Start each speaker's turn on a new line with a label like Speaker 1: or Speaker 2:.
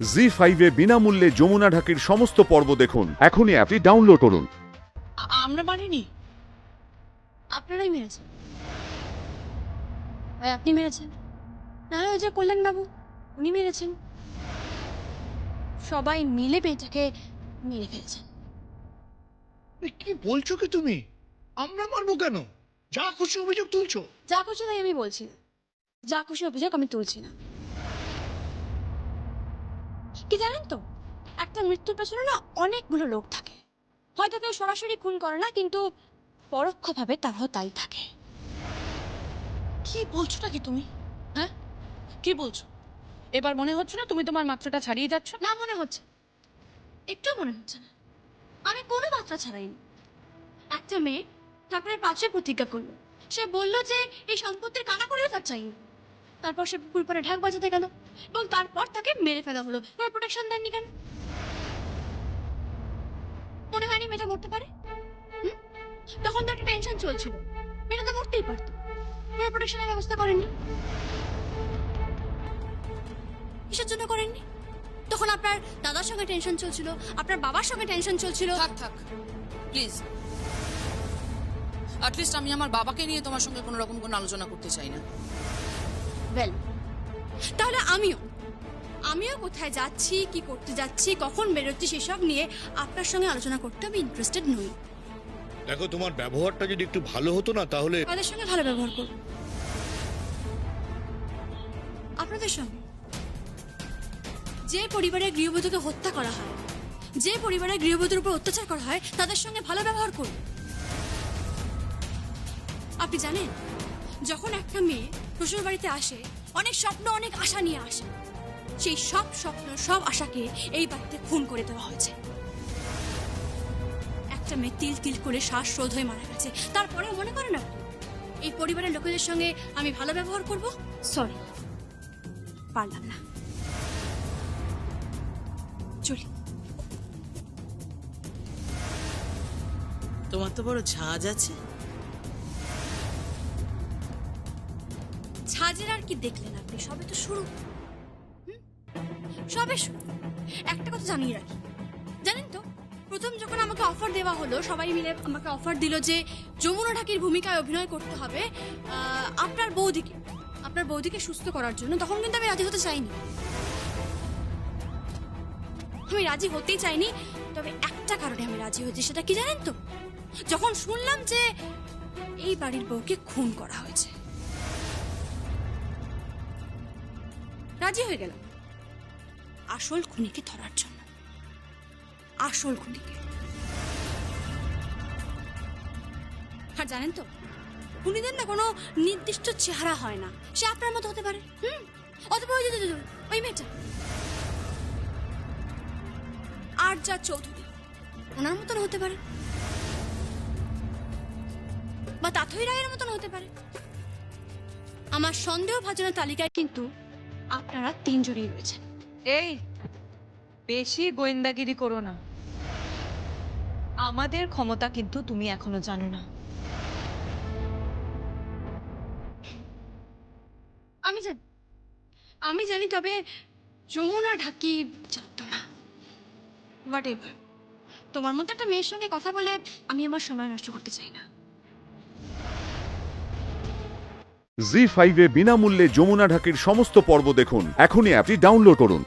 Speaker 1: জি5 এ বিনামূল্যে যমুনা ঢাকির সমস্ত পর্ব দেখুন। এখনই অ্যাপটি ডাউনলোড করুন।
Speaker 2: আমরা মারিনি।
Speaker 3: আপনারাই মেরেছেন। ভাই আপনি মেরেছেন, না ওই যে কল্যাণ বাবু উনি মেরেছেন। সবাই মিলে মেয়েটাকে মেরে ফেলেছেন।
Speaker 4: কি বলছো কি তুমি? আমরা মারবো কেন? যা খুশি অভিযোগ তুলছো।
Speaker 3: যা খুশি তাই আমি বলছি না, যা খুশি অভিযোগ আমি তুলছি না। কি জানেন তো, একটা মৃত্যুর পেছনে না অনেকগুলো লোক থাকে। হয়তো কেউ সরাসরি খুন করে না, কিন্তু পরোক্ষভাবে তারাও তাই থাকে।
Speaker 2: কি বলছোটা কি তুমি? হ্যাঁ, কি বলছো? এবার মনে হচ্ছে না তুমি তোমার মাত্রাটা ছাড়িয়ে যাচ্ছ?
Speaker 3: না মনে হচ্ছে, একটু মনে হচ্ছে না। আমি কোনো মাত্রা ছাড়াইনি। একটা মেয়ে ঠাকুরের পাশে প্রতিজ্ঞা করলো, সে বললো যে এই সম্পত্তির কানা করেও তার চাইনি। তারপর সে পুকুর পাড়ে ঢাক বাজাতে গেল এবং তারপর তাকে মেরে ফেলা হলো। কোনো প্রোটেকশন দেননি কেন? মনে হয়নি মেয়েটা মরতে পারে? তখন তো একটা টেনশন চলছিল, মেয়েটা তো মরতেই পারতো, কোনো প্রোটেকশনের ব্যবস্থা করেননি। কিসের জন্য করেননি? তখন আপনার দাদার সঙ্গে টেনশন চলছিল, আপনার বাবার সঙ্গে টেনশন চলছিল।
Speaker 2: থাক থাক প্লিজ। অ্যাটলিস্ট আমি আমার বাবাকে নিয়ে তোমার সঙ্গে কোনো রকম কোনো আলোচনা করতে চাই না।
Speaker 3: ওয়েল, তাহলে আমিও কোথায় যাচ্ছি, কি করতে যাচ্ছি, কখন বেরোচ্ছি সেসব নিয়ে আপনার সঙ্গে আলোচনা করতে আমি ইন্টারেস্টেড নই।
Speaker 4: দেখো, তোমার ব্যবহারটা যদি একটু ভালো হতো না তাহলে।
Speaker 3: আপনাদের সঙ্গে ভালো ব্যবহার করব। আপনাদের সঙ্গে যে পরিবারের গৃহবধূকে হত্যা করা হয়, যে পরিবারের গৃহবধূর উপর অত্যাচার করা হয়, তাদের সঙ্গে ভালো ব্যবহার করব। আপনি জানেন, যখন একটা মেয়ে শ্বশুর বাড়িতে আসে অনেক স্বপ্ন, অনেক আশা নিয়ে আসে, সেই সব স্বপ্ন, সব আশাকে এই বাড়িতে খুন করে দেওয়া হয়েছে। একটা মেয়ে তিল তিল করে শ্বাসরোধ হয়ে মারা গেছে, তারপরেও মনে করেন আপনি এই পরিবারের লোকেদের সঙ্গে আমি ভালো ব্যবহার করব? সরি, পারলাম না। চলি।
Speaker 5: তোমার তো বড় ঝাঁজ আছে।
Speaker 3: ছাজের আর কি দেখলেন আপনি? সবে তো শুরু, সবে শুরু। একটা কথা জানিয়ে রাখি, জানেন তো, প্রথম যখন আমাকে অফার দেওয়া হলো, সবাই মিলে আমাকে অফার দিল যে যমুনা ঢাকির ভূমিকায় অভিনয় করতে হবে আপনার বৌদিকে সুস্থ করার জন্য, তখন কিন্তু আমি রাজি হতে চাইনি। আমি রাজি হতেই চাইনি, তবে একটা কারণে আমি রাজি হয়েছি। সেটা কি জানেন তো? যখন শুনলাম যে এই বাড়ির বউকে খুন করা হয়েছে, রাজি হয়ে গেলাম আসল খুনিকে ধরার জন্য। আসল খুনিকে। আর জানেন তো, খুনিদের না কোনো নির্দিষ্ট চেহারা হয় না, সে আপনার মতো হতে পারে। অথবা ওই মেয়েটা আর যা চৌধুরী, ওনার মতন হতে পারে, বা তাথই রায়ের মতন হতে পারে। আমার সন্দেহ ভাজনের তালিকায় কিন্তু আপনারা তিনজনই রয়েছেন।
Speaker 6: এই, বেশি গোয়েন্দাগিরি করো না। আমাদের ক্ষমতা কিন্তু তুমি এখনো জানো না।
Speaker 3: আমি জানি, তবে যমুনা ঢাকি জানতো না। হোয়াট এভার, তোমার মতো একটা মেয়ের সঙ্গে কথা বলে আমি আমার সময় নষ্ট করতে চাই না।
Speaker 1: জি5 এ বিনামূল্যে যমুনা ঢাকির সমস্ত পর্ব দেখুন। এখনই অ্যাপটি ডাউনলোড করুন।